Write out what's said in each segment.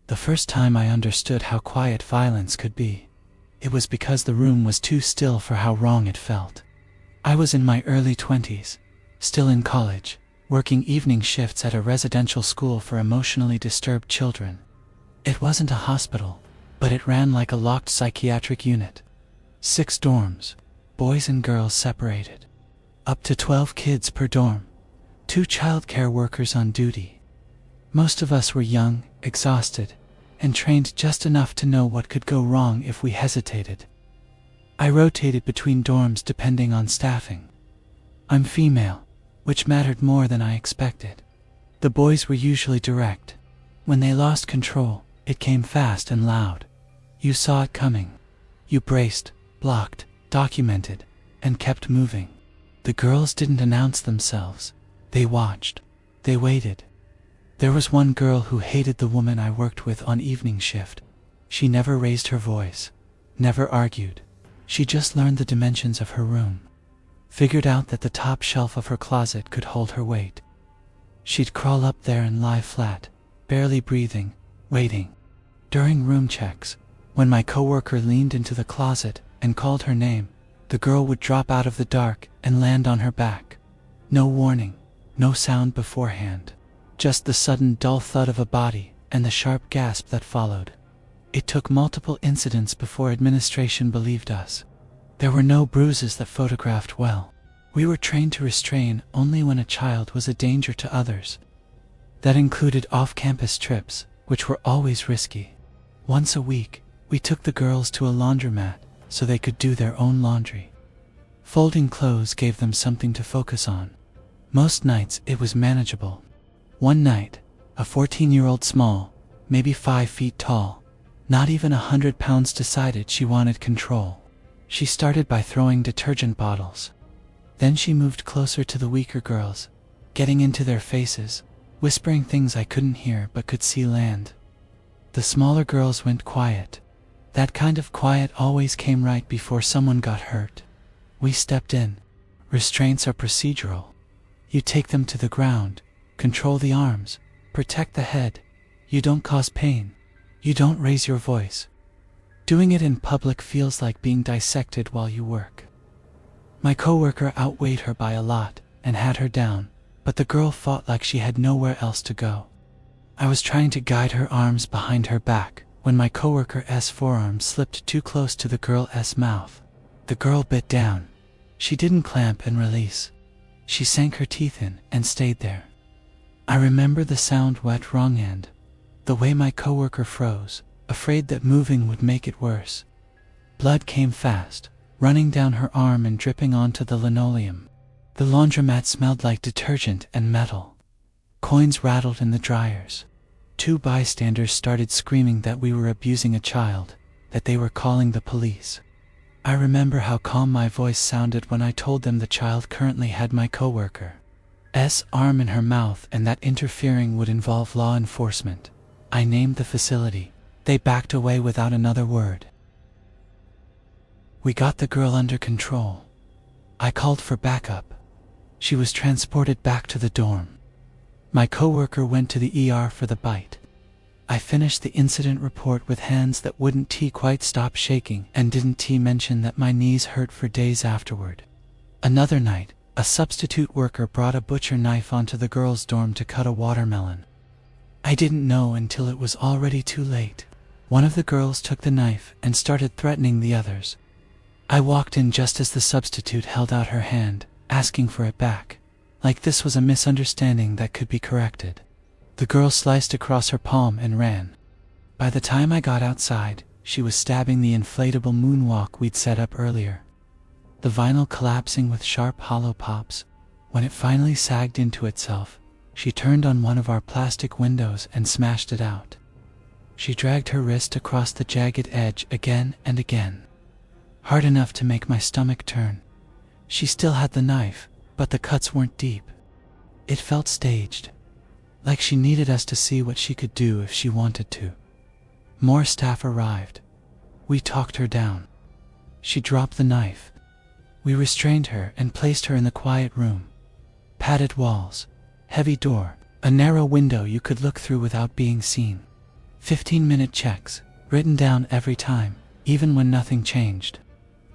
The first time I understood how quiet violence could be, it was because the room was too still for how wrong it felt. I was in my early 20s, still in college, working evening shifts at a residential school for emotionally disturbed children. It wasn't a hospital, but it ran like a locked psychiatric unit. 6 dorms, boys and girls separated. Up to 12 kids per dorm. 2 childcare workers on duty. Most of us were young, exhausted, and trained just enough to know what could go wrong if we hesitated. I rotated between dorms depending on staffing. I'm female, which mattered more than I expected. The boys were usually direct. When they lost control, it came fast and loud. You saw it coming. You braced, blocked, documented, and kept moving. The girls didn't announce themselves. They watched. They waited. There was one girl who hated the woman I worked with on evening shift. She never raised her voice, never argued. She just learned the dimensions of her room. Figured out that the top shelf of her closet could hold her weight. She'd crawl up there and lie flat, barely breathing, waiting. During room checks, when my coworker leaned into the closet and called her name, the girl would drop out of the dark and land on her back. No warning, no sound beforehand. Just the sudden dull thud of a body and the sharp gasp that followed. It took multiple incidents before administration believed us. There were no bruises that photographed well. We were trained to restrain only when a child was a danger to others. That included off-campus trips, which were always risky. Once a week, we took the girls to a laundromat so they could do their own laundry. Folding clothes gave them something to focus on. Most nights it was manageable. One night, a 14-year-old small, maybe 5 feet tall, not even 100 pounds, decided she wanted control. She started by throwing detergent bottles. Then she moved closer to the weaker girls, getting into their faces, whispering things I couldn't hear but could see land. The smaller girls went quiet. That kind of quiet always came right before someone got hurt. We stepped in. Restraints are procedural. You take them to the ground, control the arms, protect the head. You don't cause pain. You don't raise your voice. Doing it in public feels like being dissected while you work. My coworker outweighed her by a lot and had her down, but the girl fought like she had nowhere else to go. I was trying to guide her arms behind her back when my coworker's forearm slipped too close to the girl's mouth. The girl bit down. She didn't clamp and release. She sank her teeth in and stayed there. I remember the sound wet wrong end, the way my coworker froze, afraid that moving would make it worse. Blood came fast, running down her arm and dripping onto the linoleum. The laundromat smelled like detergent and metal. Coins rattled in the dryers. 2 bystanders started screaming that we were abusing a child, that they were calling the police. I remember how calm my voice sounded when I told them the child currently had my coworker's arm in her mouth and that interfering would involve law enforcement. I named the facility. They backed away without another word. We got the girl under control. I called for backup. She was transported back to the dorm. My coworker went to the ER for the bite. I finished the incident report with hands that wouldn't quite stop shaking and didn't mention that my knees hurt for days afterward. Another night, a substitute worker brought a butcher knife onto the girls' dorm to cut a watermelon. I didn't know until it was already too late. One of the girls took the knife and started threatening the others. I walked in just as the substitute held out her hand, asking for it back, like this was a misunderstanding that could be corrected. The girl sliced across her palm and ran. By the time I got outside, she was stabbing the inflatable moonwalk we'd set up earlier. The vinyl collapsing with sharp hollow pops. When it finally sagged into itself, she turned on one of our plastic windows and smashed it out. She dragged her wrist across the jagged edge again and again. Hard enough to make my stomach turn. She still had the knife, but the cuts weren't deep. It felt staged, like she needed us to see what she could do if she wanted to. More staff arrived. We talked her down. She dropped the knife. We restrained her and placed her in the quiet room. Padded walls, heavy door, a narrow window you could look through without being seen. 15-minute checks, written down every time, even when nothing changed.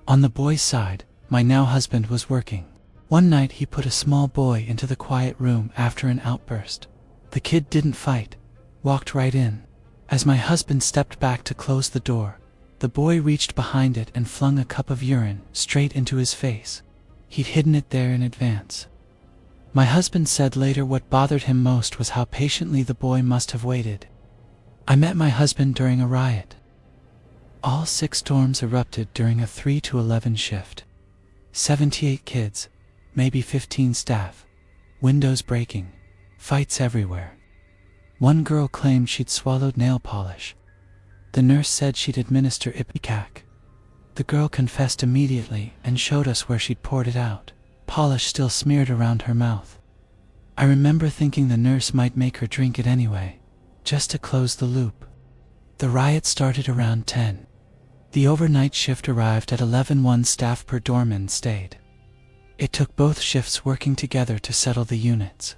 On the boy's side, my now husband was working. One night he put a small boy into the quiet room after an outburst. The kid didn't fight, walked right in. As my husband stepped back to close the door, the boy reached behind it and flung a cup of urine straight into his face. He'd hidden it there in advance. My husband said later what bothered him most was how patiently the boy must have waited. I met my husband during a riot. All 6 storms erupted during a 3 to 11 shift. 78 kids, maybe 15 staff, windows breaking, fights everywhere. One girl claimed she'd swallowed nail polish. The nurse said she'd administer ipecac. The girl confessed immediately and showed us where she'd poured it out, polish still smeared around her mouth. I remember thinking the nurse might make her drink it anyway, just to close the loop. The riot started around 10. The overnight shift arrived at 11. 1 staff per doorman stayed. It took both shifts working together to settle the units.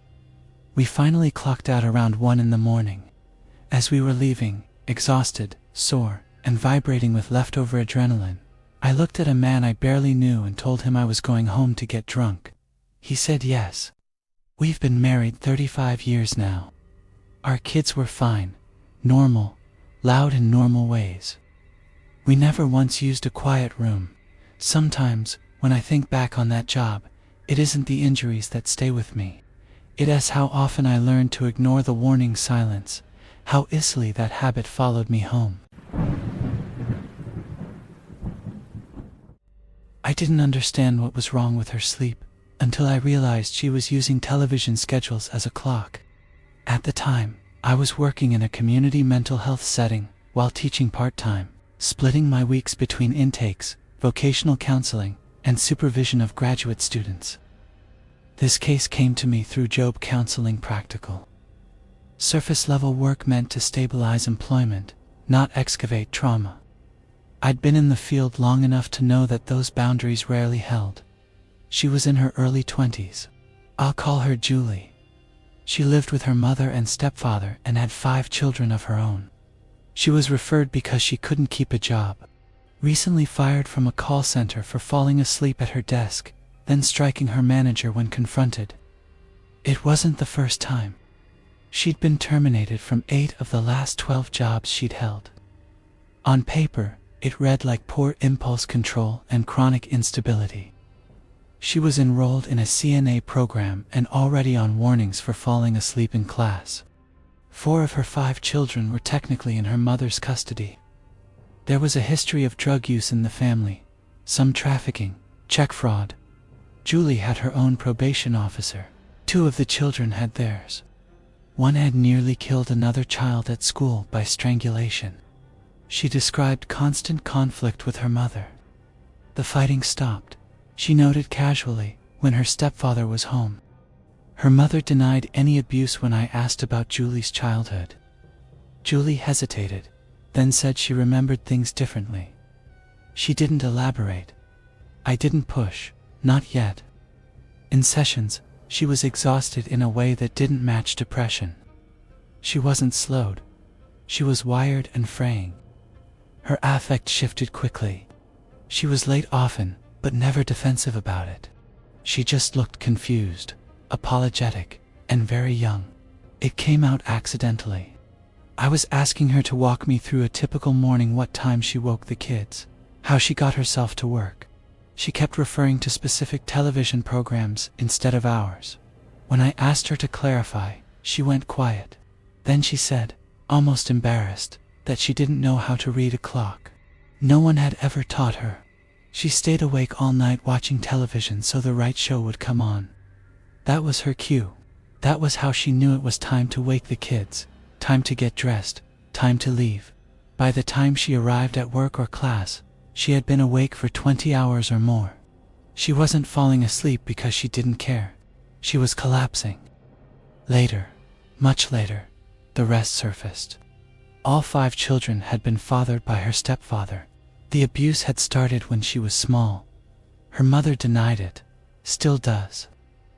We finally clocked out around 1 in the morning. As we were leaving, exhausted, sore, and vibrating with leftover adrenaline, I looked at a man I barely knew and told him I was going home to get drunk. He said yes. We've been married 35 years now. Our kids were fine, normal, loud in normal ways. We never once used a quiet room. Sometimes, when I think back on that job, it isn't the injuries that stay with me. It is how often I learned to ignore the warning silence, how easily that habit followed me home. I didn't understand what was wrong with her sleep until I realized she was using television schedules as a clock. At the time, I was working in a community mental health setting while teaching part-time, splitting my weeks between intakes, vocational counseling, and supervision of graduate students. This case came to me through Job Counseling Practical. Surface-level work meant to stabilize employment, not excavate trauma. I'd been in the field long enough to know that those boundaries rarely held. She was in her early 20s. I'll call her Julie. She lived with her mother and stepfather and had 5 children of her own. She was referred because she couldn't keep a job. Recently fired from a call center for falling asleep at her desk, then striking her manager when confronted. It wasn't the first time. She'd been terminated from 8 of the last 12 jobs she'd held. On paper, it read like poor impulse control and chronic instability. She was enrolled in a CNA program and already on warnings for falling asleep in class. 4 of her 5 children were technically in her mother's custody. There was a history of drug use in the family, some trafficking, check fraud. Julie had her own probation officer. 2 of the children had theirs. One had nearly killed another child at school by strangulation. She described constant conflict with her mother. The fighting stopped, she noted casually, when her stepfather was home. Her mother denied any abuse when I asked about Julie's childhood. Julie hesitated, then said she remembered things differently. She didn't elaborate. I didn't push, not yet. In sessions, she was exhausted in a way that didn't match depression. She wasn't slowed. She was wired and fraying. Her affect shifted quickly. She was late often, but never defensive about it. She just looked confused, apologetic, and very young. It came out accidentally. I was asking her to walk me through a typical morning, what time she woke the kids, how she got herself to work. She kept referring to specific television programs instead of hours. When I asked her to clarify, she went quiet. Then she said, almost embarrassed, that she didn't know how to read a clock. No one had ever taught her. She stayed awake all night watching television so the right show would come on. That was her cue. That was how she knew it was time to wake the kids, time to get dressed, time to leave. By the time she arrived at work or class, she had been awake for 20 hours or more. She wasn't falling asleep because she didn't care. She was collapsing. Later, much later, the rest surfaced. All 5 children had been fathered by her stepfather. The abuse had started when she was small. Her mother denied it, still does.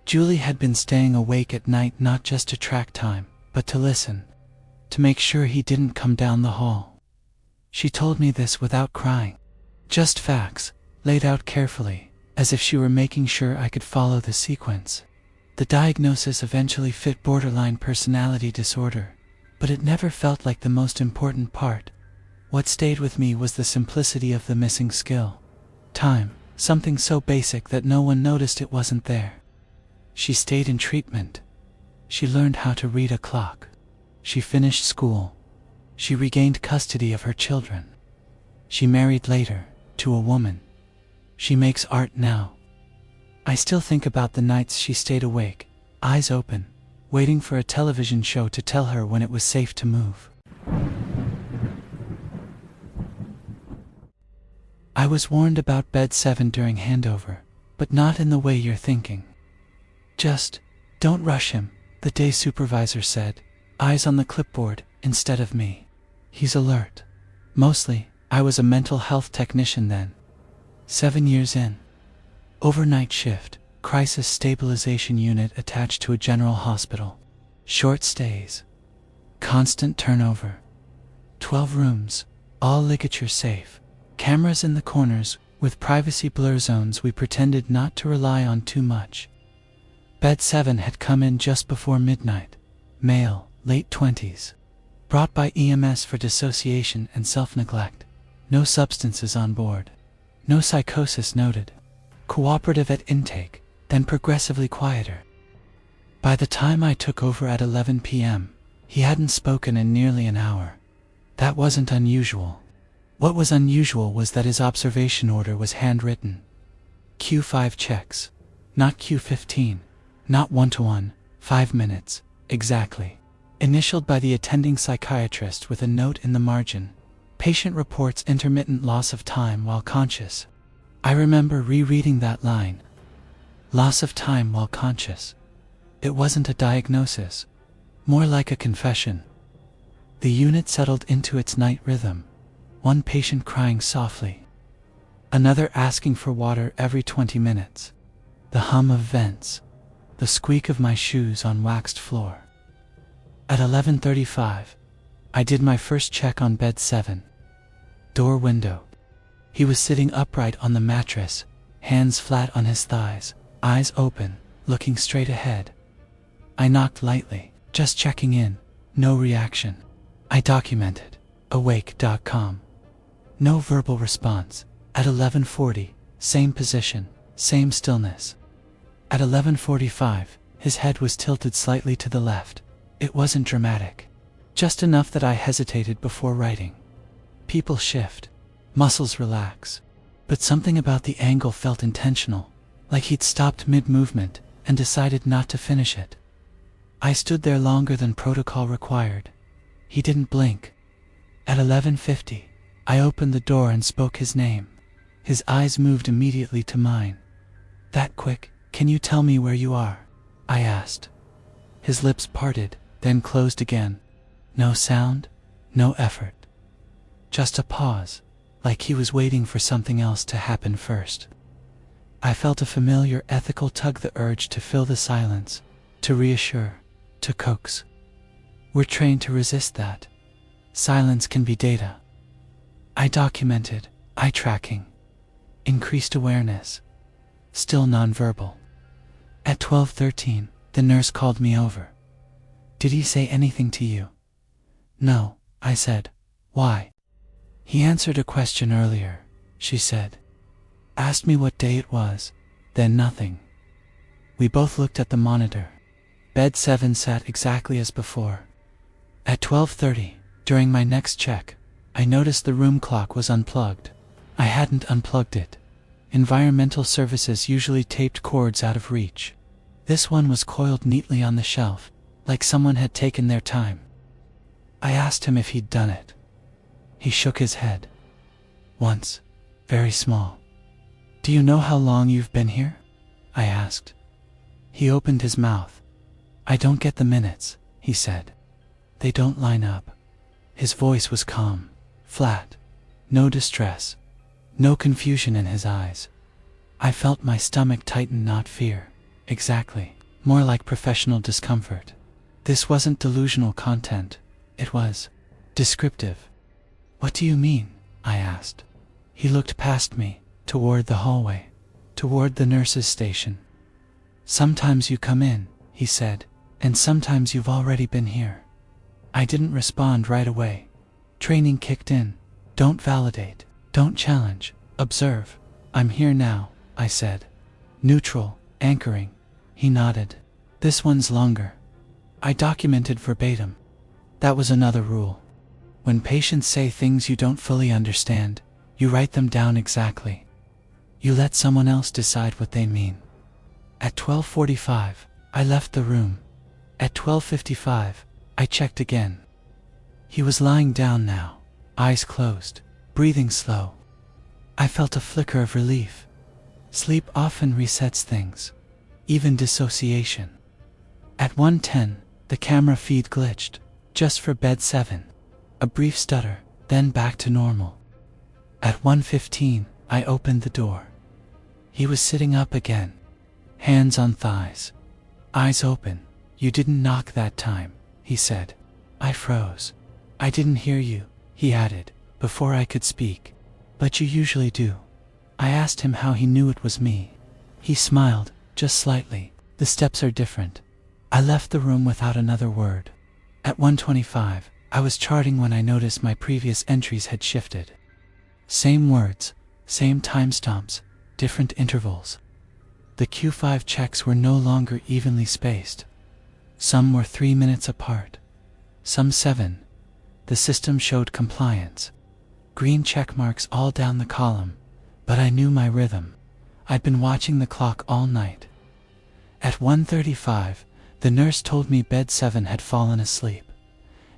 Julie had been staying awake at night not just to track time, but to listen to make sure he didn't come down the hall. She told me this without crying. Just facts, laid out carefully, as if she were making sure I could follow the sequence. The diagnosis eventually fit borderline personality disorder, but it never felt like the most important part. What stayed with me was the simplicity of the missing skill. Time, something so basic that no one noticed it wasn't there. She stayed in treatment. She learned how to read a clock. She finished school. She regained custody of her children. She married later, to a woman. She makes art now. I still think about the nights she stayed awake, eyes open, waiting for a television show to tell her when it was safe to move. I was warned about bed 7 during handover, but not in the way you're thinking. Just, don't rush him, the day supervisor said, eyes on the clipboard instead of me. He's alert. Mostly, I was a mental health technician then. 7 years in. Overnight shift, crisis stabilization unit attached to a general hospital. Short stays. Constant turnover. 12 rooms, all ligature safe. Cameras in the corners, with privacy blur zones we pretended not to rely on too much. Bed 7 had come in just before midnight. Male, late 20s. Brought by EMS for dissociation and self-neglect. No substances on board. No psychosis noted. Cooperative at intake, then progressively quieter. By the time I took over at 11 p.m., he hadn't spoken in nearly an hour. That wasn't unusual. What was unusual was that his observation order was handwritten. Q5 checks. Not Q15. Not 1-to-1, 5 minutes, exactly. Initialed by the attending psychiatrist with a note in the margin. Patient reports intermittent loss of time while conscious. I remember rereading that line. Loss of time while conscious. It wasn't a diagnosis. More like a confession. The unit settled into its night rhythm. One patient crying softly. Another asking for water every 20 minutes. The hum of vents. The squeak of my shoes on waxed floor. At 11:35, I did my first check on bed 7. Door window. He was sitting upright on the mattress, hands flat on his thighs, eyes open, looking straight ahead. I knocked lightly, just checking in. No reaction. I documented. Awake.com. No verbal response. At 11:40, same position, same stillness. At 11:45, his head was tilted slightly to the left. It wasn't dramatic. Just enough that I hesitated before writing. People shift. Muscles relax. But something about the angle felt intentional, like he'd stopped mid-movement and decided not to finish it. I stood there longer than protocol required. He didn't blink. At 11:50, I opened the door and spoke his name. His eyes moved immediately to mine. That quick, "Can you tell me where you are?" I asked. His lips parted, then closed again. No sound, no effort. Just a pause, like he was waiting for something else to happen first. I felt a familiar ethical tug, the urge to fill the silence, to reassure, to coax. We're trained to resist that. Silence can be data. I documented, eye tracking, increased awareness, still nonverbal. At 12:13, the nurse called me over. "Did he say anything to you?" "No," I said. "Why?" "He answered a question earlier," she said. "Asked me what day it was, then nothing." We both looked at the monitor. Bed 7 sat exactly as before. At 12:30, during my next check, I noticed the room clock was unplugged. I hadn't unplugged it. Environmental services usually taped cords out of reach. This one was coiled neatly on the shelf, like someone had taken their time. I asked him if he'd done it. He shook his head. "Once. Very small." "Do you know how long you've been here?" I asked. He opened his mouth. "I don't get the minutes," he said. "They don't line up." His voice was calm, flat. No distress. No confusion in his eyes. I felt my stomach tighten, not fear. Exactly. More like professional discomfort. This wasn't delusional content. It was descriptive. What do you mean? I asked. He looked past me, toward the hallway, toward the nurse's station. Sometimes you come in, he said, and sometimes you've already been here. I didn't respond right away. Training kicked in. Don't validate, don't challenge, observe. I'm here now, I said. Neutral, anchoring. He nodded. This one's longer. I documented verbatim. That was another rule. When patients say things you don't fully understand, you write them down exactly. You let someone else decide what they mean. At 12:45, I left the room. At 12:55, I checked again. He was lying down now, eyes closed, breathing slow. I felt a flicker of relief. Sleep often resets things, even dissociation. At 1:10, the camera feed glitched, just for bed 7. A brief stutter, then back to normal. At 1:15, I opened the door. He was sitting up again, hands on thighs, eyes open. You didn't knock that time, he said. I froze. I didn't hear you, he added, before I could speak. But you usually do. I asked him how he knew it was me. He smiled, just slightly. The steps are different. I left the room without another word. At 1:25, I was charting when I noticed my previous entries had shifted. Same words, same timestamps, different intervals. The Q5 checks were no longer evenly spaced. Some were 3 minutes apart, some 7. The system showed compliance. Green check marks all down the column, but I knew my rhythm. I'd been watching the clock all night. At 1:35, the nurse told me bed 7 had fallen asleep.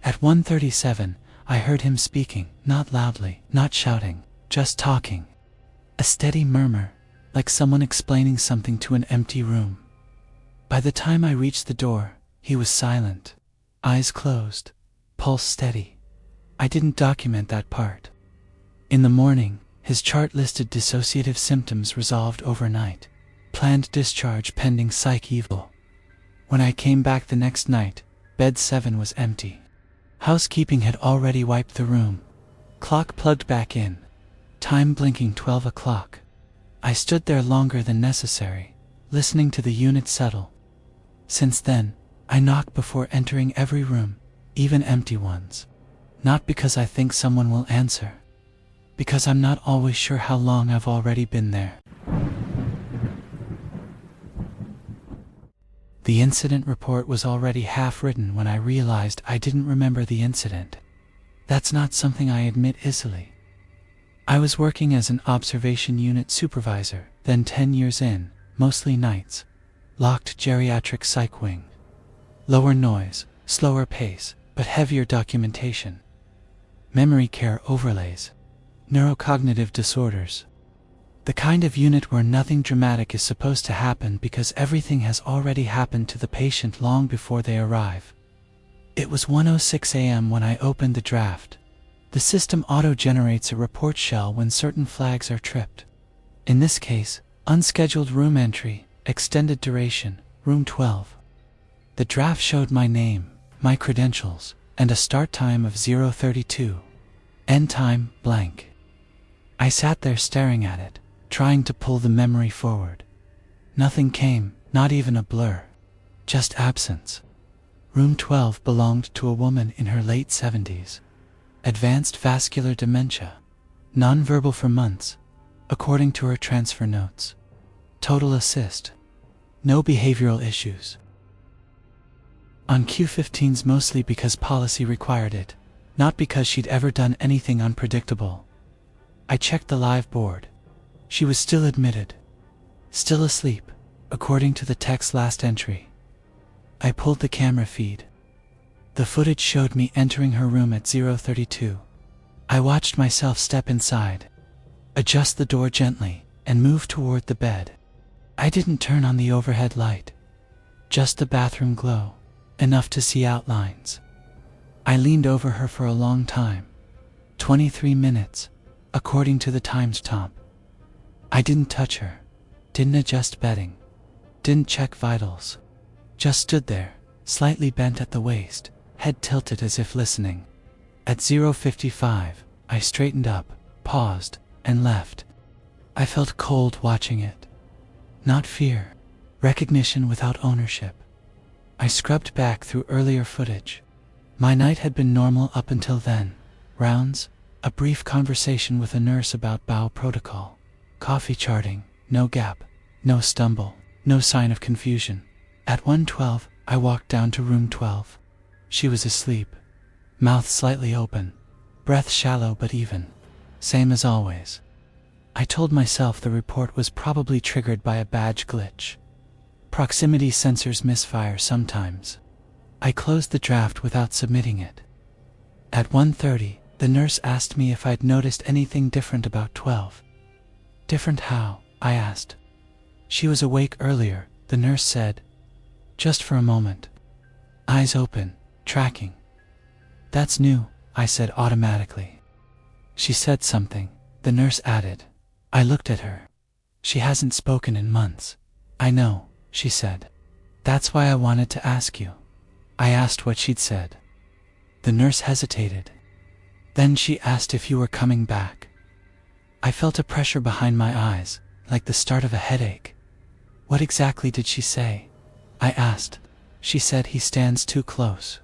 At 1:37, I heard him speaking, not loudly, not shouting, just talking. A steady murmur, like someone explaining something to an empty room. By the time I reached the door, he was silent, eyes closed, pulse steady. I didn't document that part. In the morning, his chart listed dissociative symptoms resolved overnight, planned discharge pending psych eval. When I came back the next night, bed 7 was empty. Housekeeping had already wiped the room. Clock plugged back in. Time blinking 12 o'clock. I stood there longer than necessary, listening to the unit settle. Since then, I knock before entering every room, even empty ones. Not because I think someone will answer, because I'm not always sure how long I've already been there. The incident report was already half written when I realized I didn't remember the incident. That's not something I admit easily. I was working as an observation unit supervisor, then 10 years in, mostly nights. Locked geriatric psych wing. Lower noise, slower pace, but heavier documentation. Memory care overlays. Neurocognitive disorders. The kind of unit where nothing dramatic is supposed to happen because everything has already happened to the patient long before they arrive. It was 1:06 a.m. when I opened the draft. The system auto-generates a report shell when certain flags are tripped. In this case, unscheduled room entry, extended duration, room 12. The draft showed my name, my credentials, and a start time of 0:32. End time, blank. I sat there staring at it, trying to pull the memory forward. Nothing came, not even a blur. Just absence. Room 12 belonged to a woman in her late 70s. Advanced vascular dementia. Nonverbal for months, according to her transfer notes. Total assist. No behavioral issues. On Q15s mostly because policy required it, not because she'd ever done anything unpredictable. I checked the live board. She was still admitted. Still asleep, according to the tech's last entry. I pulled the camera feed. The footage showed me entering her room at 0:32. I watched myself step inside, adjust the door gently, and move toward the bed. I didn't turn on the overhead light. Just the bathroom glow, enough to see outlines. I leaned over her for a long time. 23 minutes, according to the timestamp. I didn't touch her, didn't adjust bedding, didn't check vitals. Just stood there, slightly bent at the waist, head tilted as if listening. At 0:55, I straightened up, paused, and left. I felt cold watching it. Not fear, recognition without ownership. I scrubbed back through earlier footage. My night had been normal up until then. Rounds, a brief conversation with a nurse about bowel protocol, coffee charting, no gap, no stumble, no sign of confusion. At 1:12, I walked down to room 12. She was asleep, mouth slightly open, breath shallow but even, same as always. I told myself the report was probably triggered by a badge glitch. Proximity sensors misfire sometimes. I closed the draft without submitting it. At 1:30, the nurse asked me if I'd noticed anything different about 12. Different how? I asked. She was awake earlier, the nurse said. Just for a moment. Eyes open, tracking. That's new, I said automatically. She said something, the nurse added. I looked at her. She hasn't spoken in months. I know, she said. That's why I wanted to ask you. I asked what she'd said. The nurse hesitated. Then she asked if you were coming back. I felt a pressure behind my eyes, like the start of a headache. What exactly did she say? I asked. She said he stands too close.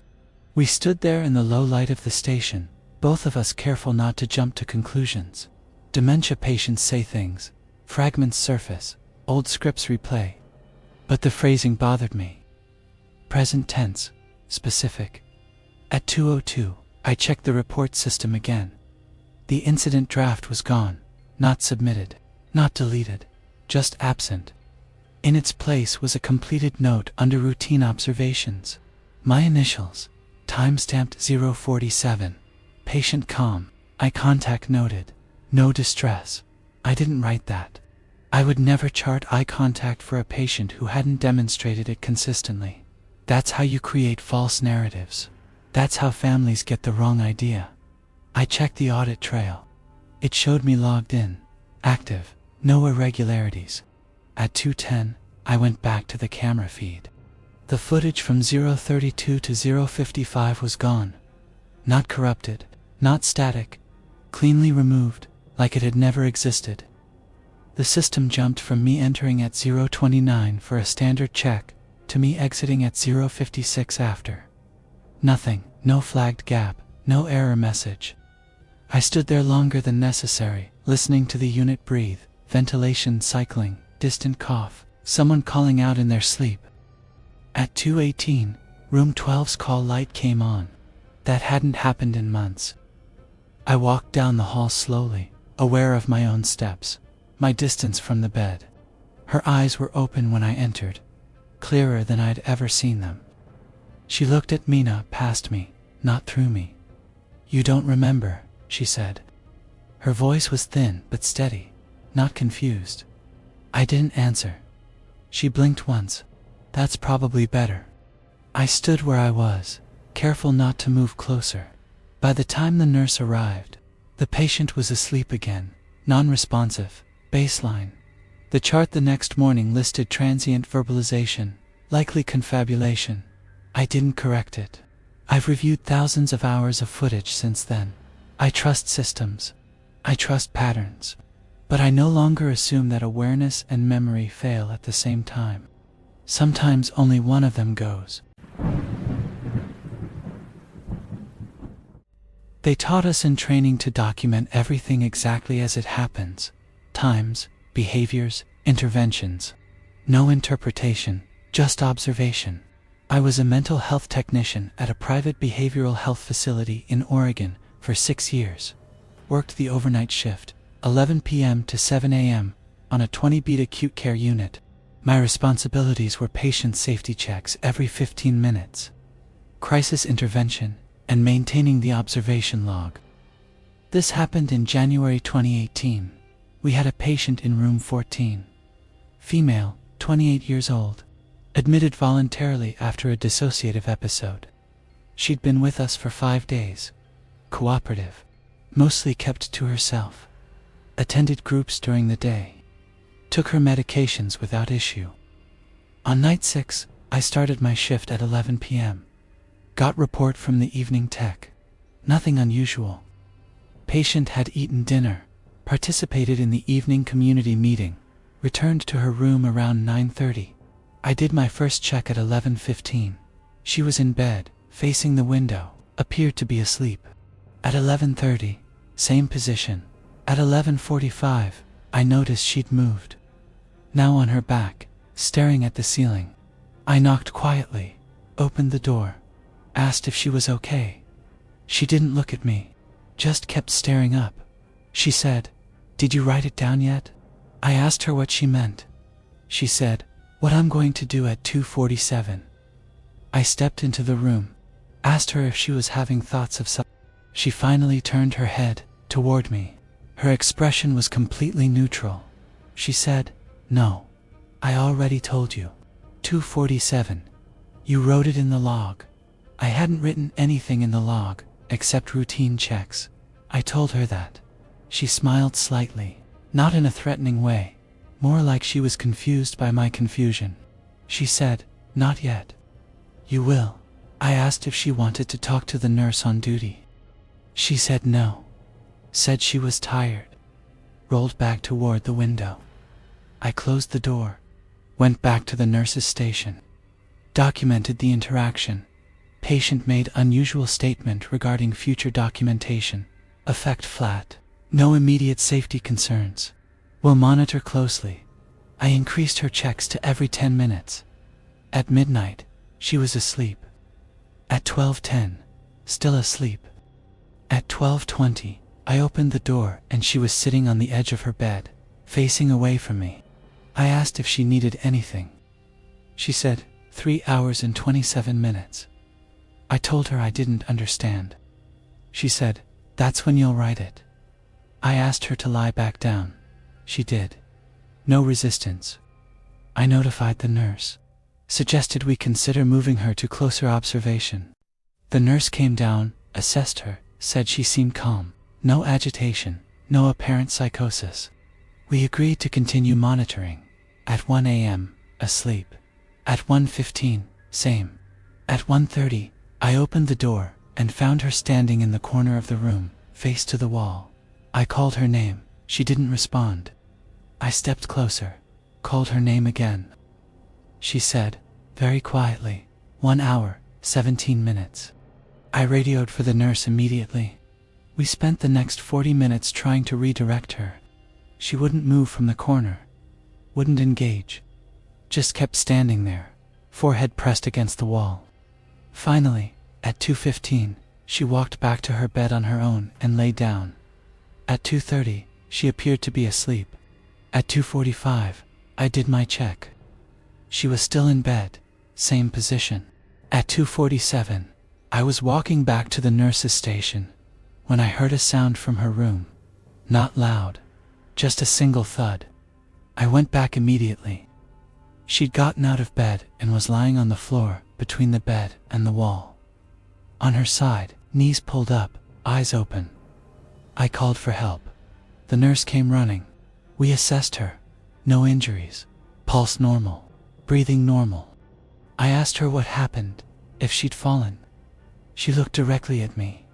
We stood there in the low light of the station, both of us careful not to jump to conclusions. Dementia patients say things, fragments surface, old scripts replay. But the phrasing bothered me. Present tense, specific. At 2:02, I checked the report system again. The incident draft was gone, not submitted, not deleted, just absent. In its place was a completed note under routine observations. My initials, timestamped 047, patient calm, eye contact noted, no distress. I didn't write that. I would never chart eye contact for a patient who hadn't demonstrated it consistently. That's how you create false narratives. That's how families get the wrong idea. I checked the audit trail. It showed me logged in, active, no irregularities. At 2:10, I went back to the camera feed. The footage from 0:32 to 0:55 was gone. Not corrupted, not static, cleanly removed, like it had never existed. The system jumped from me entering at 0:29 for a standard check to me exiting at 0:56 after. Nothing, no flagged gap, no error message. I stood there longer than necessary, listening to the unit breathe, ventilation cycling, distant cough, someone calling out in their sleep. At 2:18, room 12's call light came on. That hadn't happened in months. I walked down the hall slowly, aware of my own steps, my distance from the bed. Her eyes were open when I entered, clearer than I'd ever seen them. She looked at Mina past me, not through me. You don't remember, she said. Her voice was thin but steady, not confused. I didn't answer. She blinked once. That's probably better. I stood where I was, careful not to move closer. By the time the nurse arrived, the patient was asleep again, non-responsive, baseline. The chart the next morning listed transient verbalization, likely confabulation. I didn't correct it. I've reviewed thousands of hours of footage since then. I trust systems. I trust patterns. But I no longer assume that awareness and memory fail at the same time. Sometimes only one of them goes. They taught us in training to document everything exactly as it happens. Times, behaviors, interventions. No interpretation, just observation. I was a mental health technician at a private behavioral health facility in Oregon for 6 years. Worked the overnight shift, 11 p.m. to 7 a.m., on a 20-beat acute care unit. My responsibilities were patient safety checks every 15 minutes, crisis intervention, and maintaining the observation log. This happened in January 2018. We had a patient in room 14. Female, 28 years old. Admitted voluntarily after a dissociative episode. She'd been with us for 5 days. Cooperative. Mostly kept to herself. Attended groups during the day. Took her medications without issue. On night 6, I started my shift at 11 p.m. Got report from the evening tech. Nothing unusual. Patient had eaten dinner, participated in the evening community meeting, returned to her room around 9:30. I did my first check at 11:15. She was in bed, facing the window, appeared to be asleep. At 11:30, same position. At 11:45, I noticed she'd moved. Now on her back, staring at the ceiling. I knocked quietly, opened the door, asked if she was okay. She didn't look at me, just kept staring up. She said, "Did you write it down yet?" I asked her what she meant. She said, "What I'm going to do at 2:47. I stepped into the room, asked her if she was having thoughts of something. She finally turned her head toward me. Her expression was completely neutral. She said, "No, I already told you. 2:47. You wrote it in the log." I hadn't written anything in the log, except routine checks. I told her that. She smiled slightly, not in a threatening way, more like she was confused by my confusion. She said, "Not yet." "You will." I asked if she wanted to talk to the nurse on duty. She said no. Said she was tired. Rolled back toward the window. I closed the door, went back to the nurse's station, documented the interaction. Patient made unusual statement regarding future documentation. Effect flat. No immediate safety concerns. Will monitor closely. I increased her checks to every 10 minutes. At midnight, she was asleep. At 12:10, still asleep. At 12:20, I opened the door and she was sitting on the edge of her bed, facing away from me. I asked if she needed anything. She said, 3 hours and 27 minutes. I told her I didn't understand. She said, "That's when you'll write it." I asked her to lie back down. She did. No resistance. I notified the nurse. Suggested we consider moving her to closer observation. The nurse came down, assessed her, said she seemed calm. No agitation, no apparent psychosis. We agreed to continue monitoring. At 1 a.m., asleep. At 1:15, same. At 1:30, I opened the door and found her standing in the corner of the room, face to the wall. I called her name. She didn't respond. I stepped closer, called her name again. She said, very quietly, 1 hour, 17 minutes. I radioed for the nurse immediately. We spent the next 40 minutes trying to redirect her. She wouldn't move from the corner, wouldn't engage, just kept standing there, forehead pressed against the wall. Finally, at 2:15, she walked back to her bed on her own and lay down. At 2:30, she appeared to be asleep. At 2:45, I did my check. She was still in bed, same position. At 2:47, I was walking back to the nurse's station when I heard a sound from her room. Not loud, just a single thud. I went back immediately. She'd gotten out of bed and was lying on the floor between the bed and the wall. On her side, knees pulled up, eyes open. I called for help. The nurse came running. We assessed her. No injuries. Pulse normal. Breathing normal. I asked her what happened, if she'd fallen. She looked directly at me.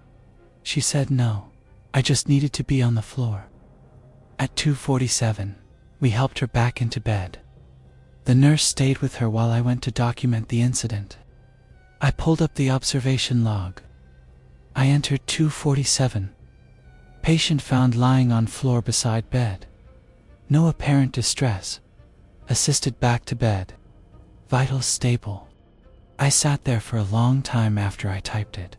She said no. I just needed to be on the floor. At 2:47, we helped her back into bed. The nurse stayed with her while I went to document the incident. I pulled up the observation log. I entered 2:47. Patient found lying on floor beside bed. No apparent distress. Assisted back to bed. Vitals stable. I sat there for a long time after I typed it,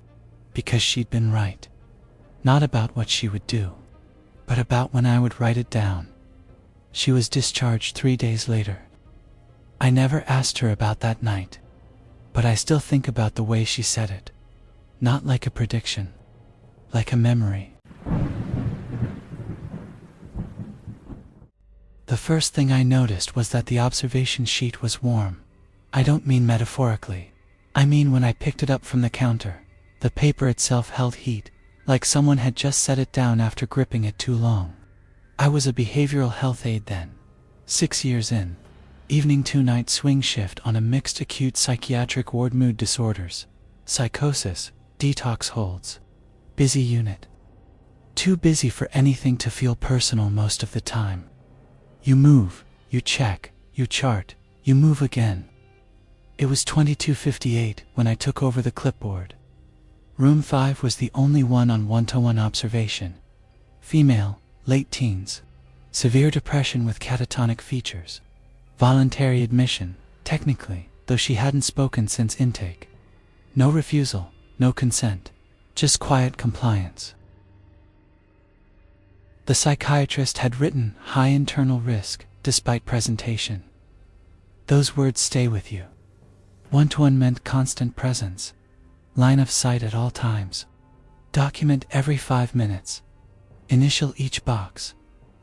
because she'd been right. Not about what she would do, but about when I would write it down. She was discharged 3 days later. I never asked her about that night, but I still think about the way she said it. Not like a prediction, like a memory. The first thing I noticed was that the observation sheet was warm. I don't mean metaphorically. I mean when I picked it up from the counter, the paper itself held heat, like someone had just set it down after gripping it too long. I was a behavioral health aide then, 6 years in. Evening 2-night swing shift on a mixed acute psychiatric ward, mood disorders, Psychosis, detox holds. Busy unit. Too busy for anything to feel personal most of the time. You move, you check, you chart, you move again. It was 22:58 when I took over the clipboard. Room 5 was the only one on one-to-one observation. Female, late teens. Severe depression with catatonic features. Voluntary admission, technically, though she hadn't spoken since intake. No refusal, no consent, just quiet compliance. The psychiatrist had written high internal risk despite presentation. Those words stay with you. One-to-one meant constant presence, line of sight at all times. Document every 5 minutes. Initial each box,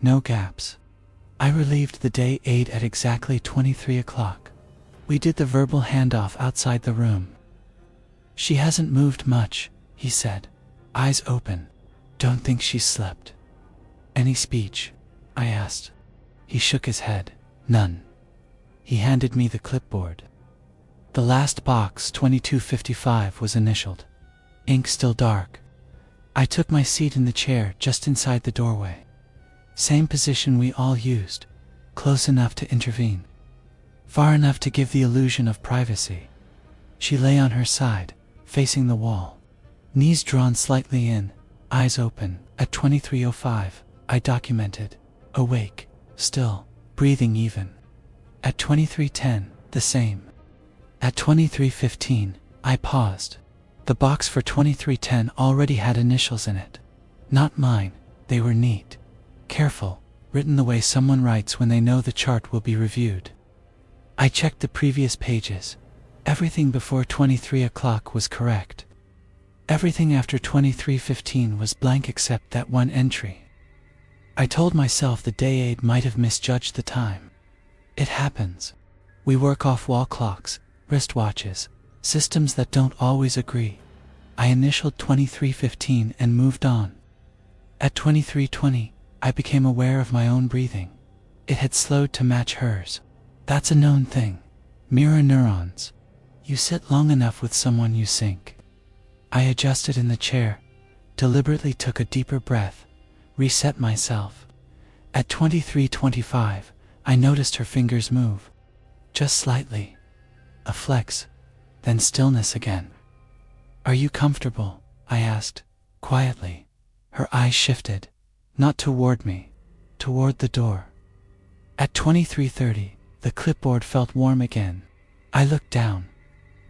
no gaps. I relieved the day aide at exactly 23 o'clock. We did the verbal handoff outside the room. She hasn't moved much, he said, eyes open. Don't think she's slept. Any speech? I asked. He shook his head. None. He handed me the clipboard. The last box, 2255, was initialed. Ink still dark. I took my seat in the chair just inside the doorway. Same position we all used, close enough to intervene, far enough to give the illusion of privacy. She lay on her side, facing the wall, knees drawn slightly in, eyes open. At 23:05, I documented, awake, still, breathing even. At 23:10, the same. At 23:15, I paused. The box for 23:10 already had initials in it. Not mine, they were neat, careful, written the way someone writes when they know the chart will be reviewed. I checked the previous pages. Everything before 23 o'clock was correct. Everything after 23:15 was blank except that one entry. I told myself the day aide might have misjudged the time. It happens. We work off wall clocks, wristwatches, systems that don't always agree. I initialed 23:15 and moved on. At 23:20, I became aware of my own breathing. It had slowed to match hers. That's a known thing. Mirror neurons. You sit long enough with someone, you sink. I adjusted in the chair, deliberately took a deeper breath, reset myself. At 23:25, I noticed her fingers move. Just slightly. A flex, then stillness again. Are you comfortable? I asked, quietly. Her eyes shifted, not toward me, toward the door. At 23:30, the clipboard felt warm again. I looked down.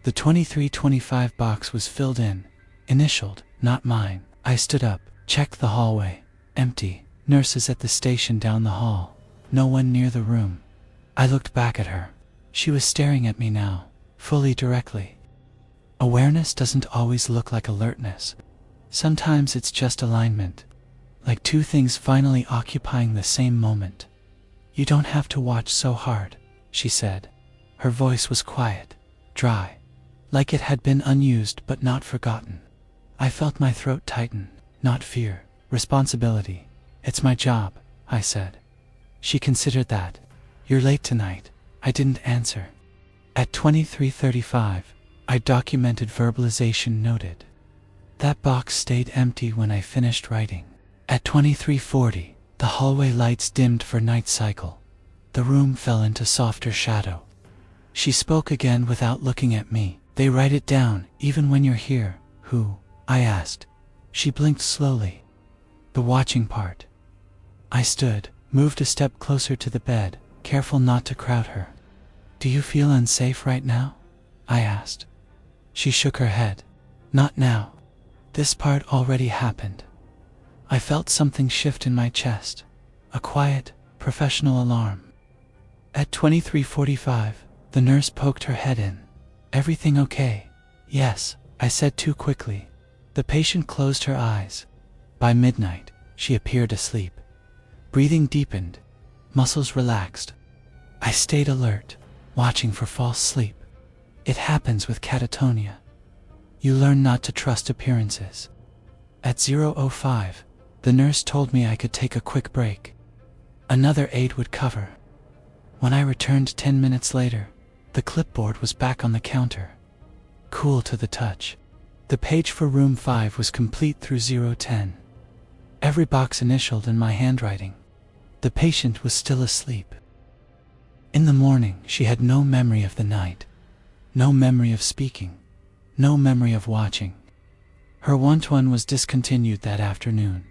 The 23:25 box was filled in, initialed, not mine. I stood up, checked the hallway. Empty. Nurses at the station down the hall. No one near the room. I looked back at her. She was staring at me now, fully, directly. Awareness doesn't always look like alertness. Sometimes it's just alignment, like two things finally occupying the same moment. You don't have to watch so hard, she said. Her voice was quiet, dry, like it had been unused but not forgotten. I felt my throat tighten, not fear, responsibility. It's my job, I said. She considered that. You're late tonight. I didn't answer. At 23:35, I documented verbalization noted. That box stayed empty when I finished writing. At 23:40, the hallway lights dimmed for night cycle. The room fell into softer shadow. She spoke again without looking at me. They write it down, even when you're here. Who? I asked. She blinked slowly. The watching part. I stood, moved a step closer to the bed, careful not to crowd her. Do you feel unsafe right now? I asked. She shook her head. Not now. This part already happened. I felt something shift in my chest. A quiet, professional alarm. At 23:45, the nurse poked her head in. Everything okay? Yes, I said too quickly. The patient closed her eyes. By midnight, she appeared asleep. Breathing deepened, muscles relaxed. I stayed alert, watching for false sleep. It happens with catatonia. You learn not to trust appearances. At 0:05, the nurse told me I could take a quick break. Another aide would cover. When I returned 10 minutes later, the clipboard was back on the counter. Cool to the touch. The page for room 5 was complete through 010. Every box initialed in my handwriting. The patient was still asleep. In the morning, she had no memory of the night, no memory of speaking, no memory of watching. Her 1-to-1 was discontinued that afternoon.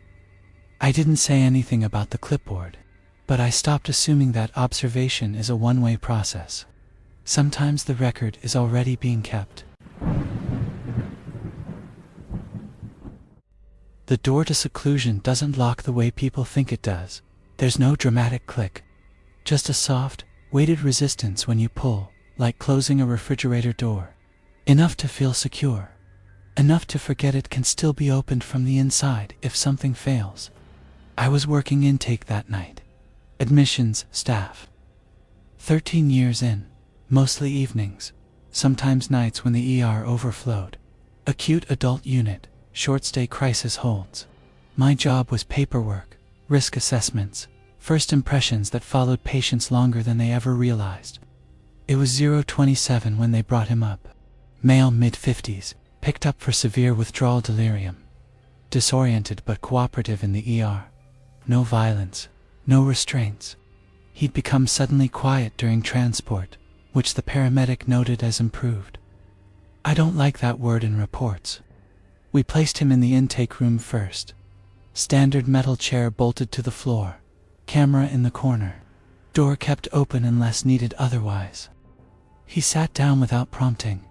I didn't say anything about the clipboard, but I stopped assuming that observation is a one-way process. Sometimes the record is already being kept. The door to seclusion doesn't lock the way people think it does. There's no dramatic click, just a soft, weighted resistance when you pull, like closing a refrigerator door. Enough to feel secure. Enough to forget it can still be opened from the inside if something fails. I was working intake that night. Admissions, staff. 13 years in, mostly evenings, sometimes nights when the ER overflowed. Acute adult unit, short-stay crisis holds. My job was paperwork, risk assessments, first impressions that followed patients longer than they ever realized. It was 027 when they brought him up. Male, mid-50s, picked up for severe withdrawal delirium. Disoriented but cooperative in the ER. No violence, no restraints. He'd become suddenly quiet during transport, which the paramedic noted as improved. I don't like that word in reports. We placed him in the intake room first. Standard metal chair bolted to the floor. Camera in the corner. Door kept open unless needed otherwise. He sat down without prompting.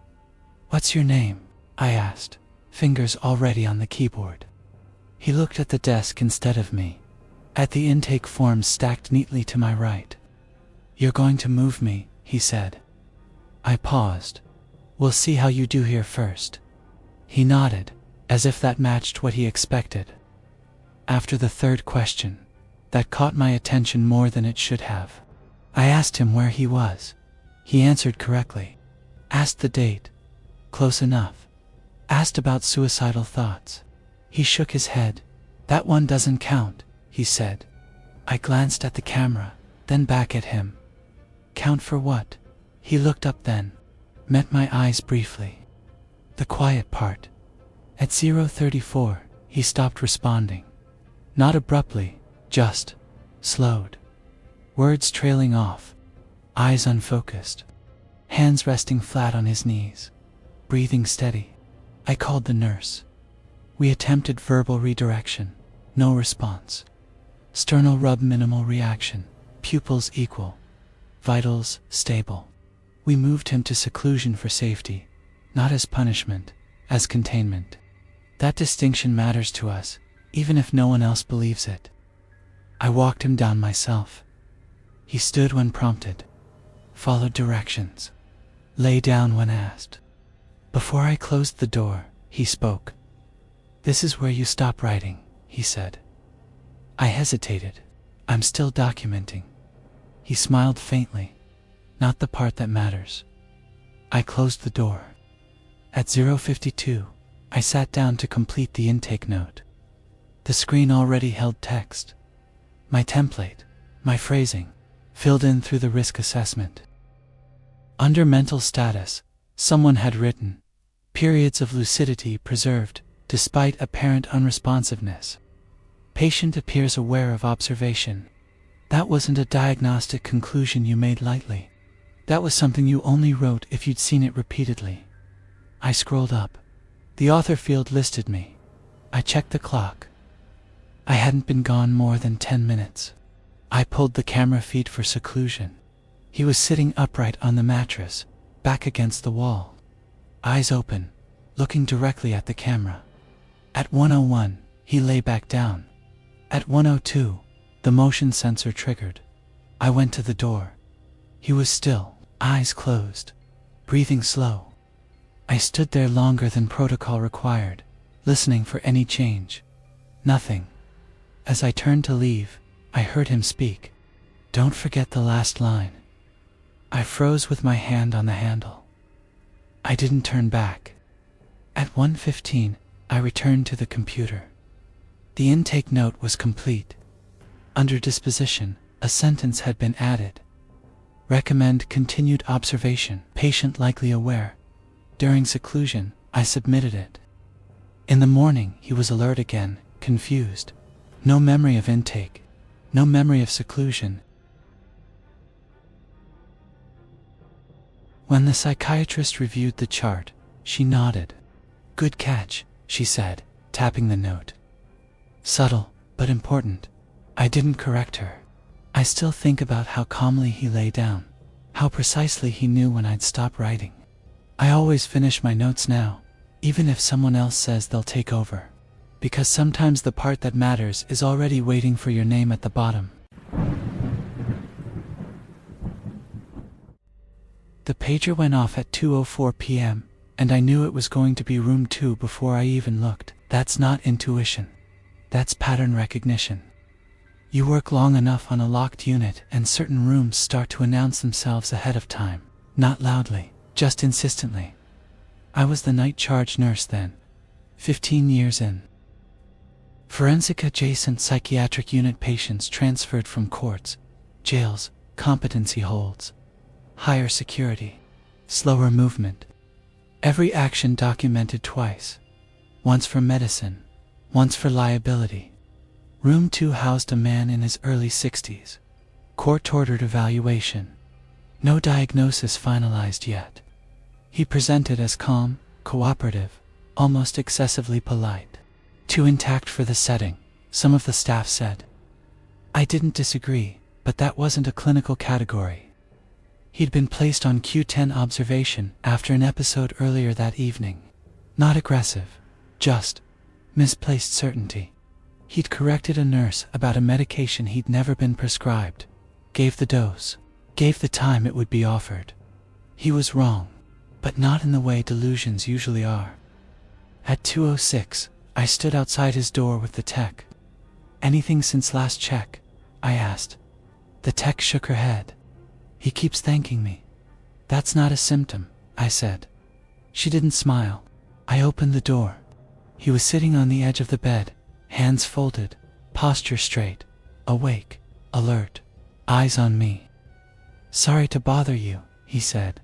"What's your name?" I asked, fingers already on the keyboard. He looked at the desk instead of me, at the intake forms stacked neatly to my right. "You're going to move me," he said. I paused. "We'll see how you do here first." He nodded, as if that matched what he expected. After the third question, that caught my attention more than it should have. I asked him where he was. He answered correctly. Asked the date. Close enough. Asked about suicidal thoughts. He shook his head. "That one doesn't count," he said. I glanced at the camera, then back at him. "Count for what?" He looked up then, met my eyes briefly. The quiet part. At 034, he stopped responding. Not abruptly, just slowed. Words trailing off, eyes unfocused, hands resting flat on his knees, breathing steady. I called the nurse. We attempted verbal redirection, no response. Sternal rub, minimal reaction, pupils equal, vitals stable. We moved him to seclusion for safety, not as punishment, as containment. That distinction matters to us, even if no one else believes it. I walked him down myself. He stood when prompted, followed directions, lay down when asked. Before I closed the door, he spoke. "This is where you stop writing," he said. I hesitated. "I'm still documenting." He smiled faintly. "Not the part that matters." I closed the door. At 052, I sat down to complete the intake note. The screen already held text. My template, my phrasing, filled in through the risk assessment. Under mental status, someone had written, "Periods of lucidity preserved, despite apparent unresponsiveness. Patient appears aware of observation." That wasn't a diagnostic conclusion you made lightly. That was something you only wrote if you'd seen it repeatedly. I scrolled up. The author field listed me. I checked the clock. I hadn't been gone more than 10 minutes. I pulled the camera feed for seclusion. He was sitting upright on the mattress, back against the wall. Eyes open, looking directly at the camera. At 101, he lay back down. At 102, the motion sensor triggered. I went to the door. He was still, eyes closed, breathing slow. I stood there longer than protocol required, listening for any change. Nothing. As I turned to leave, I heard him speak. "Don't forget the last line." I froze with my hand on the handle. I didn't turn back. At 1:15, I returned to the computer. The intake note was complete. Under disposition, a sentence had been added. Recommend continued observation, patient likely aware. During seclusion, I submitted it. In the morning, he was alert again, confused. No memory of intake. No memory of seclusion. When the psychiatrist reviewed the chart, she nodded. "Good catch," she said, tapping the note. Subtle, but important. I didn't correct her. I still think about how calmly he lay down, how precisely he knew when I'd stop writing. I always finish my notes now, even if someone else says they'll take over, because sometimes the part that matters is already waiting for your name at the bottom. The pager went off at 2:04 p.m., and I knew it was going to be room 2 before I even looked. That's not intuition. That's pattern recognition. You work long enough on a locked unit and certain rooms start to announce themselves ahead of time, not loudly, just insistently. I was the night charge nurse then, 15 years in. Forensic adjacent psychiatric unit patients transferred from courts, jails, competency holds. Higher security, slower movement. Every action documented twice. Once for medicine, once for liability. Room 2 housed a man in his early 60s. Court-ordered evaluation. No diagnosis finalized yet. He presented as calm, cooperative, almost excessively polite. Too intact for the setting, some of the staff said. I didn't disagree, but that wasn't a clinical category. He'd been placed on Q10 observation after an episode earlier that evening. Not aggressive, just misplaced certainty. He'd corrected a nurse about a medication he'd never been prescribed, gave the dose, gave the time it would be offered. He was wrong, but not in the way delusions usually are. At 2:06, I stood outside his door with the tech. "Anything since last check?" I asked. The tech shook her head. "He keeps thanking me." "That's not a symptom," I said. She didn't smile. I opened the door. He was sitting on the edge of the bed, hands folded, posture straight, awake, alert, eyes on me. "Sorry to bother you," he said.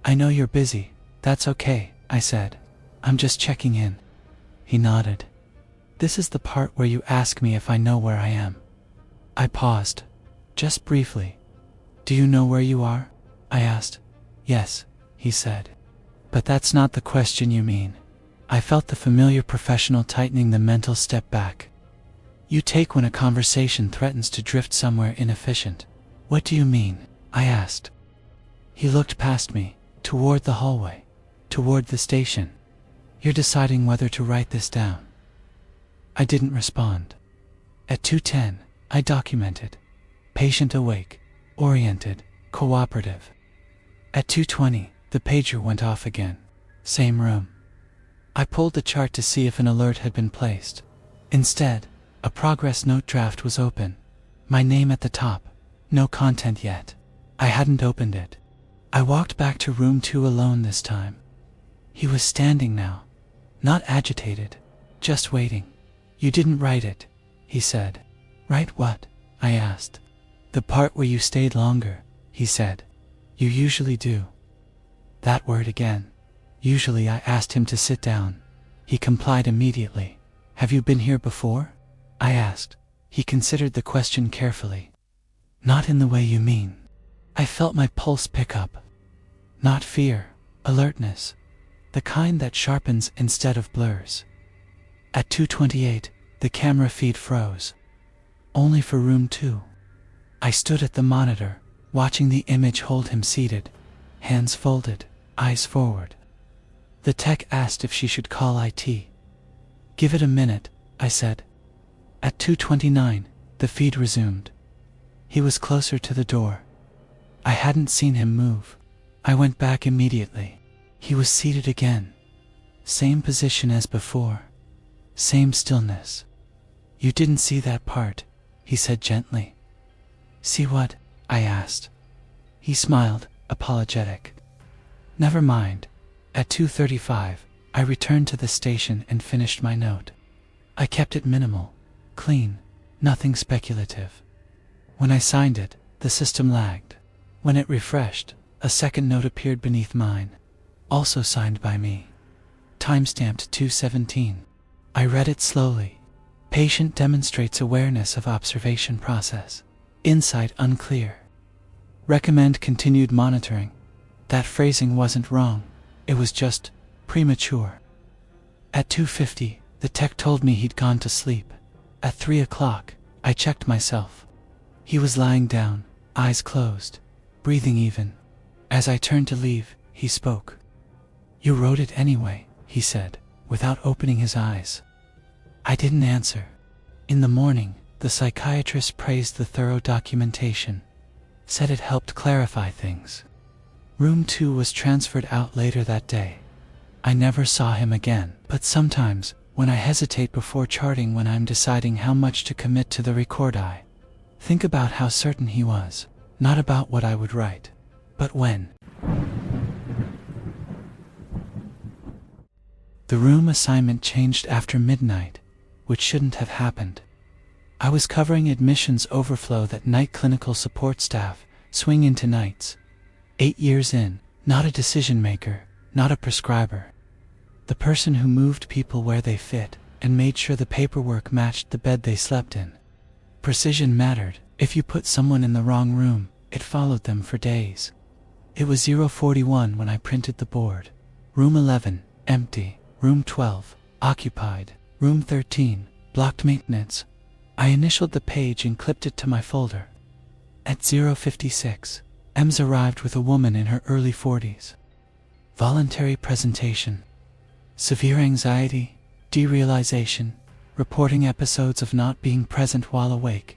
"I know you're busy." "That's okay," I said. "I'm just checking in." He nodded. "This is the part where you ask me if I know where I am." I paused, just briefly. "Do you know where you are?" I asked. "Yes," he said. "But that's not the question you mean." I felt the familiar professional tightening the mental step back. "You take when a conversation threatens to drift somewhere inefficient." "What do you mean?" I asked. He looked past me, toward the hallway, toward the station. "You're deciding whether to write this down." I didn't respond. At 2:10, I documented. Patient awake, oriented, cooperative. At 2:20, the pager went off again. Same room. I pulled the chart to see if an alert had been placed. Instead, a progress note draft was open. My name at the top. No content yet. I hadn't opened it. I walked back to room 2 alone this time. He was standing now. Not agitated. Just waiting. "You didn't write it," he said. "Write what?" I asked. "The part where you stayed longer," he said. "You usually do." That word again. Usually. I asked him to sit down. He complied immediately. "Have you been here before?" I asked. He considered the question carefully. "Not in the way you mean." I felt my pulse pick up. Not fear, alertness. The kind that sharpens instead of blurs. At 2:28, the camera feed froze. Only for room 2. I stood at the monitor, watching the image hold him seated, hands folded, eyes forward. The tech asked if she should call IT. "Give it a minute," I said. At 2:29, the feed resumed. He was closer to the door. I hadn't seen him move. I went back immediately. He was seated again. Same position as before. Same stillness. "You didn't see that part," he said gently. "See what?" I asked. He smiled, apologetic. "Never mind." At 2:35, I returned to the station and finished my note. I kept it minimal, clean, nothing speculative. When I signed it, the system lagged. When it refreshed, a second note appeared beneath mine, also signed by me. Timestamped 2:17. I read it slowly. Patient demonstrates awareness of observation process. Insight unclear. Recommend continued monitoring. That phrasing wasn't wrong. It was just premature. At 2:50, the tech told me he'd gone to sleep. At 3 o'clock, I checked myself. He was lying down, eyes closed, breathing even. As I turned to leave, he spoke. "You wrote it anyway," he said, without opening his eyes. I didn't answer. In the morning, the psychiatrist praised the thorough documentation, said it helped clarify things. Room 2 was transferred out later that day. I never saw him again, but sometimes, when I hesitate before charting when I'm deciding how much to commit to the record, I think about how certain he was, not about what I would write, but when. The room assignment changed after midnight, which shouldn't have happened. I was covering admissions overflow that night clinical support staff swing into nights. 8 years in, not a decision maker, not a prescriber. The person who moved people where they fit and made sure the paperwork matched the bed they slept in. Precision mattered. If you put someone in the wrong room, it followed them for days. It was 0:41 when I printed the board. Room 11, empty. Room 12, occupied. Room 13, blocked maintenance. I initialed the page and clipped it to my folder. At 0:56, Ems arrived with a woman in her early 40s. Voluntary presentation. Severe anxiety, derealization, reporting episodes of not being present while awake.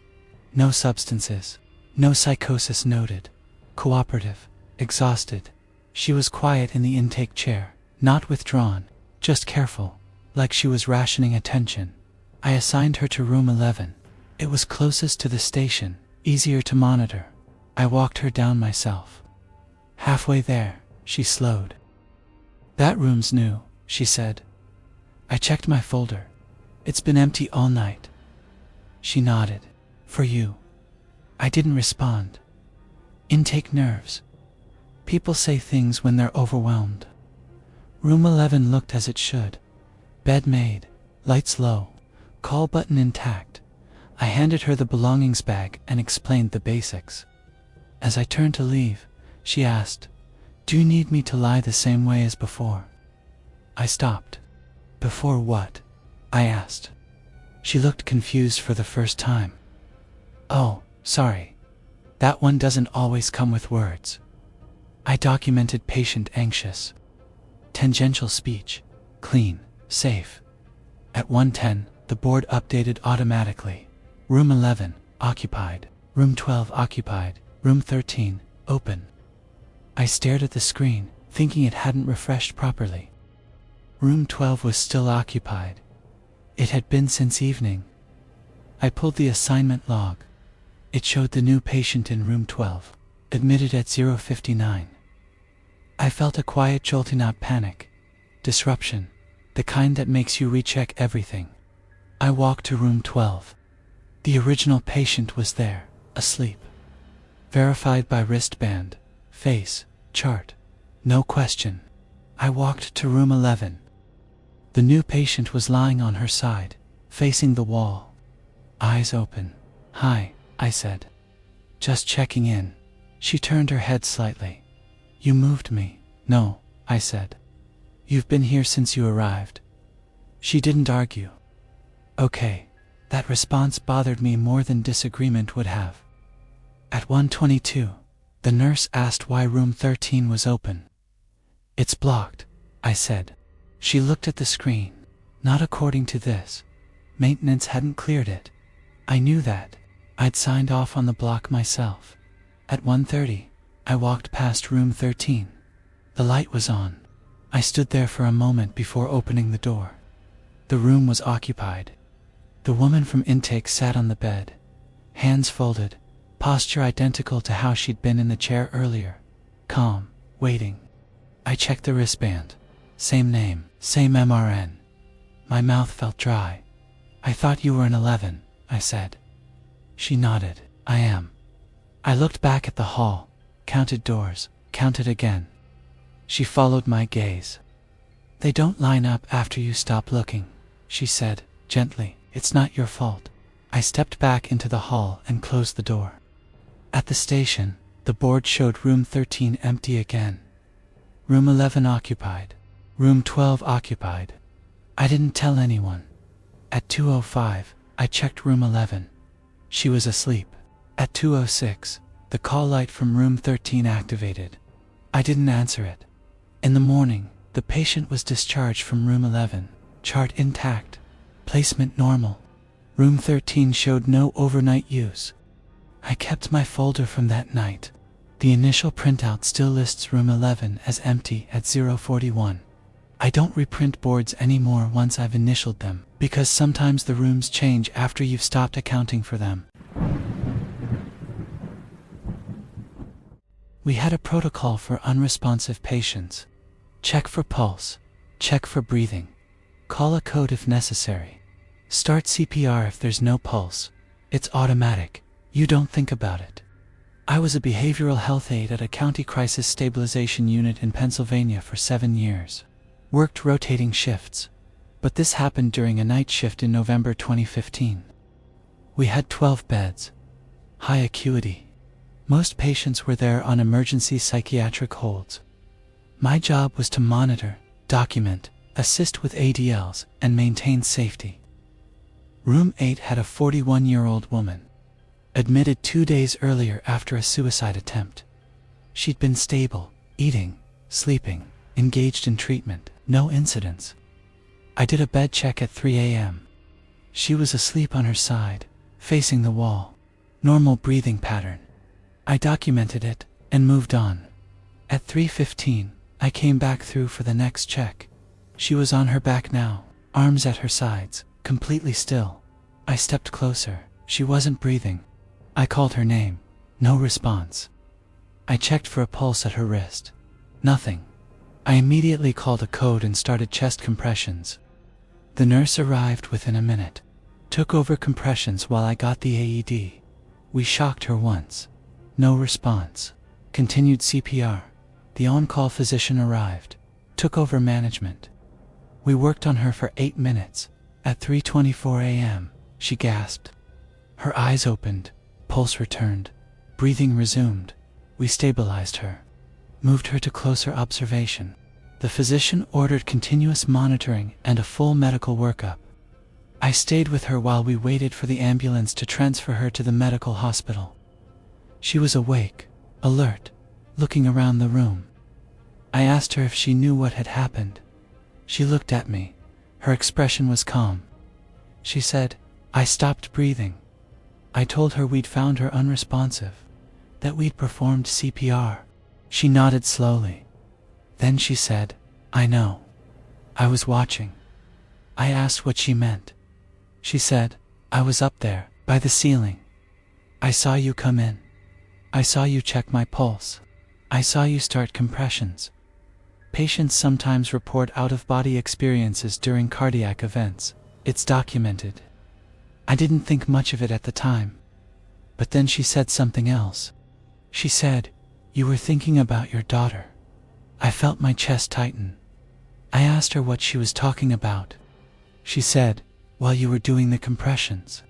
No substances. No psychosis noted. Cooperative. Exhausted. She was quiet in the intake chair, not withdrawn, just careful, like she was rationing attention. I assigned her to room 11. It was closest to the station, easier to monitor. I walked her down myself. Halfway there, she slowed. "That room's new," she said. I checked my folder. "It's been empty all night." She nodded. "For you." I didn't respond. Intake nerves. People say things when they're overwhelmed. Room 11 looked as it should. Bed made, lights low, call button intact. I handed her the belongings bag and explained the basics. As I turned to leave, she asked, "Do you need me to lie the same way as before?" I stopped. "Before what?" I asked. She looked confused for the first time. "Oh, sorry. That one doesn't always come with words." I documented patient anxious. Tangential speech. Clean. Safe. At 1:10, the board updated automatically. Room 11, occupied. Room 12, occupied. Room 13, open. I stared at the screen, thinking it hadn't refreshed properly. Room 12 was still occupied. It had been since evening. I pulled the assignment log. It showed the new patient in room 12, admitted at 0:59. I felt a quiet jolting out panic. Disruption. The kind that makes you recheck everything. I walked to room 12. The original patient was there, asleep. Verified by wristband, face, chart. No question. I walked to room 11. The new patient was lying on her side, facing the wall. Eyes open. "Hi," I said. "Just checking in." She turned her head slightly. "You moved me." "No," I said. "You've been here since you arrived." She didn't argue. Okay. That response bothered me more than disagreement would have. At 1:22, the nurse asked why room 13 was open. "It's blocked," I said. She looked at the screen. Not according to this. Maintenance hadn't cleared it. I knew that. I'd signed off on the block myself. At 1:30, I walked past room 13. The light was on. I stood there for a moment before opening the door. The room was occupied. The woman from intake sat on the bed, hands folded, posture identical to how she'd been in the chair earlier. Calm, waiting. I checked the wristband. Same name, same MRN. My mouth felt dry. "I thought you were an 11, I said. She nodded. "I am." I looked back at the hall, counted doors, counted again. She followed my gaze. "They don't line up after you stop looking," she said, gently. It's not your fault. I stepped back into the hall and closed the door. At the station, the board showed room 13 empty again. Room 11 occupied. Room 12 occupied. I didn't tell anyone. At 2:05, I checked room 11. She was asleep. At 2:06, the call light from room 13 activated. I didn't answer it. In the morning, the patient was discharged from room 11. Chart intact. Placement normal. Room 13 showed no overnight use. I kept my folder from that night. The initial printout still lists room 11 as empty at 0:41. I don't reprint boards anymore once I've initialed them, because sometimes the rooms change after you've stopped accounting for them. We had a protocol for unresponsive patients. Check for pulse. Check for breathing. Call a code if necessary. Start CPR if there's no pulse. It's automatic. You don't think about it. I was a behavioral health aide at a county crisis stabilization unit in Pennsylvania for 7 years. Worked rotating shifts. But this happened during a night shift in November 2015. We had 12 beds. High acuity. Most patients were there on emergency psychiatric holds. My job was to monitor, document, assist with ADLs, and maintain safety. Room 8 had a 41-year-old woman, admitted 2 days earlier after a suicide attempt. She'd been stable, eating, sleeping, engaged in treatment, no incidents. I did a bed check at 3 a.m. She was asleep on her side, facing the wall. Normal breathing pattern. I documented it and moved on. At 3:15, I came back through for the next check. She was on her back now, arms at her sides, completely still. I stepped closer. She wasn't breathing. I called her name. No response. I checked for a pulse at her wrist. Nothing. I immediately called a code and started chest compressions. The nurse arrived within a minute. Took over compressions while I got the AED. We shocked her once. No response. Continued CPR. The on-call physician arrived. Took over management. We worked on her for 8 minutes. At 3:24 a.m., she gasped. Her eyes opened. Pulse returned. Breathing resumed. We stabilized her. Moved her to closer observation. The physician ordered continuous monitoring and a full medical workup. I stayed with her while we waited for the ambulance to transfer her to the medical hospital. She was awake, alert, looking around the room. I asked her if she knew what had happened. She looked at me. Her expression was calm. She said, "I stopped breathing." I told her we'd found her unresponsive, that we'd performed CPR. She nodded slowly. Then she said, "I know. I was watching." I asked what she meant. She said, "I was up there, by the ceiling. I saw you come in. I saw you check my pulse. I saw you start compressions." Patients sometimes report out-of-body experiences during cardiac events. It's documented. I didn't think much of it at the time. But then she said something else. She said, "You were thinking about your daughter." I felt my chest tighten. I asked her what she was talking about. She said, "While you were doing the compressions,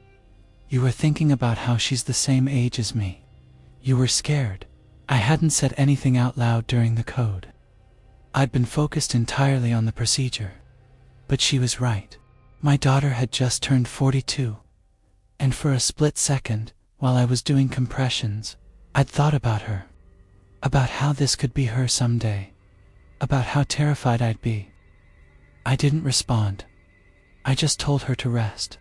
you were thinking about how she's the same age as me. You were scared." I hadn't said anything out loud during the code. I'd been focused entirely on the procedure. But she was right. My daughter had just turned 42. And for a split second, while I was doing compressions, I'd thought about her. About how this could be her someday. About how terrified I'd be. I didn't respond. I just told her to rest.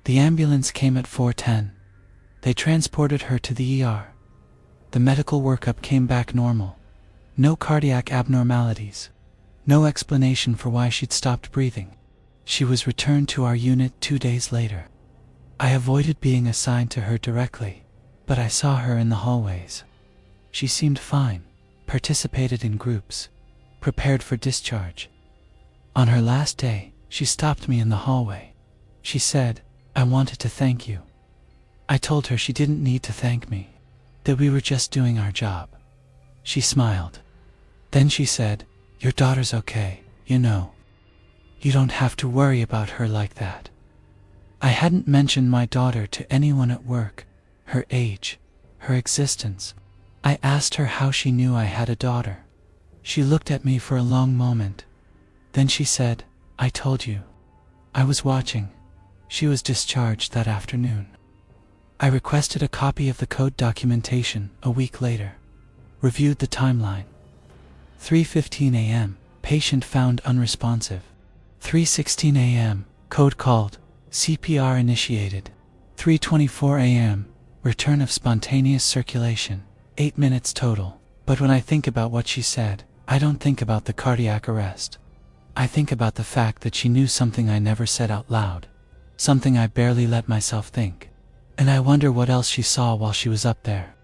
The ambulance came at 4:10. They transported her to the ER. The medical workup came back normal. No cardiac abnormalities. No explanation for why she'd stopped breathing. She was returned to our unit 2 days later. I avoided being assigned to her directly, but I saw her in the hallways. She seemed fine, participated in groups, prepared for discharge. On her last day, she stopped me in the hallway. She said, "I wanted to thank you." I told her she didn't need to thank me, that we were just doing our job. She smiled. Then she said, "Your daughter's okay, you know. You don't have to worry about her like that. I hadn't mentioned my daughter to anyone at work, her age, her existence. I asked her how she knew I had a daughter. She looked at me for a long moment. Then she said, "I told you. I was watching. She was discharged that afternoon." I requested a copy of the code documentation a week later. Reviewed the timeline. 3:15 a.m., patient found unresponsive. 3:16 a.m., code called, CPR initiated. 3:24 a.m., return of spontaneous circulation, 8 minutes total. But when I think about what she said, I don't think about the cardiac arrest. I think about the fact that she knew something I never said out loud, something I barely let myself think. And I wonder what else she saw while she was up there.